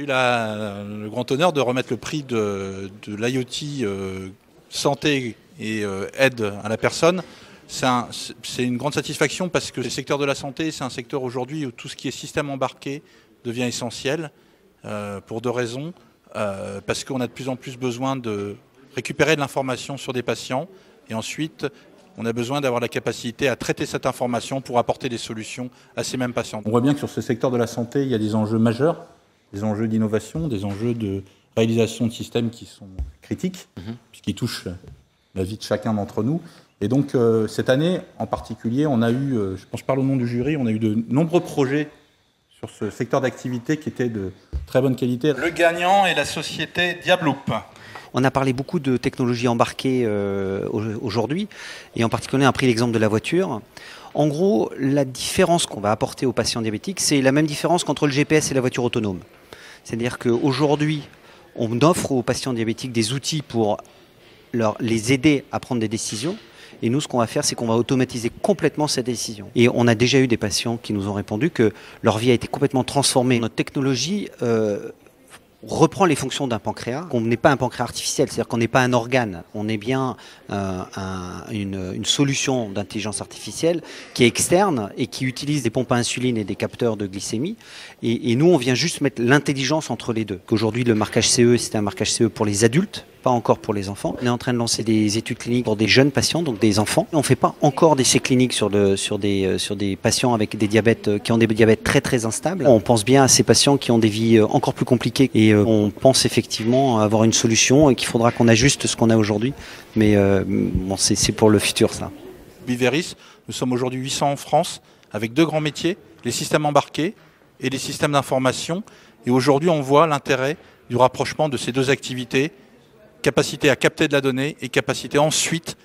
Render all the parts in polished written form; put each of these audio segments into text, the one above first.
J'ai eu le grand honneur de remettre le prix de l'IoT santé et aide à la personne. C'est une grande satisfaction parce que le secteur de la santé, c'est un secteur aujourd'hui où tout ce qui est système embarqué devient essentiel pour deux raisons. Parce qu'on a de plus en plus besoin de récupérer de l'information sur des patients et ensuite on a besoin d'avoir la capacité à traiter cette information pour apporter des solutions à ces mêmes patients. On voit bien que sur ce secteur de la santé, il y a des enjeux majeurs, des enjeux d'innovation, des enjeux de réalisation de systèmes qui sont critiques, puisqu'ils touchent la vie de chacun d'entre nous. Et donc cette année en particulier, on a eu, je parle au nom du jury, on a eu de nombreux projets sur ce secteur d'activité qui était de très bonne qualité. Le gagnant est la société Diabloop. On a parlé beaucoup de technologies embarquées aujourd'hui, et en particulier on a pris l'exemple de la voiture. En gros, la différence qu'on va apporter aux patients diabétiques, c'est la même différence qu'entre le GPS et la voiture autonome. C'est-à-dire qu'aujourd'hui, on offre aux patients diabétiques des outils pour les aider à prendre des décisions. Et nous, ce qu'on va faire, c'est qu'on va automatiser complètement cette décision. Et on a déjà eu des patients qui nous ont répondu que leur vie a été complètement transformée. Notre technologie reprend les fonctions d'un pancréas. On n'est pas un pancréas artificiel, c'est-à-dire qu'on n'est pas un organe. On est bien une solution d'intelligence artificielle qui est externe et qui utilise des pompes à insuline et des capteurs de glycémie. Et nous, on vient juste mettre l'intelligence entre les deux. Qu'aujourd'hui, le marquage CE, c'est un marquage CE pour les adultes, pas encore pour les enfants. On est en train de lancer des études cliniques pour des jeunes patients, donc des enfants. On ne fait pas encore d'essais cliniques sur des patients avec des diabètes, qui ont des diabètes très très instables. On pense bien à ces patients qui ont des vies encore plus compliquées et on pense effectivement avoir une solution et qu'il faudra qu'on ajuste ce qu'on a aujourd'hui. Mais bon, c'est pour le futur ça. Biveris, nous sommes aujourd'hui 800 en France avec deux grands métiers, les systèmes embarqués et les systèmes d'information. Et aujourd'hui, on voit l'intérêt du rapprochement de ces deux activités, capacité à capter de la donnée et capacité ensuite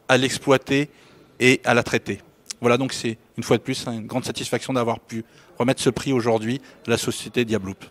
à l'exploiter et à la traiter. Voilà, donc c'est une fois de plus une grande satisfaction d'avoir pu remettre ce prix aujourd'hui à la société Diabloop.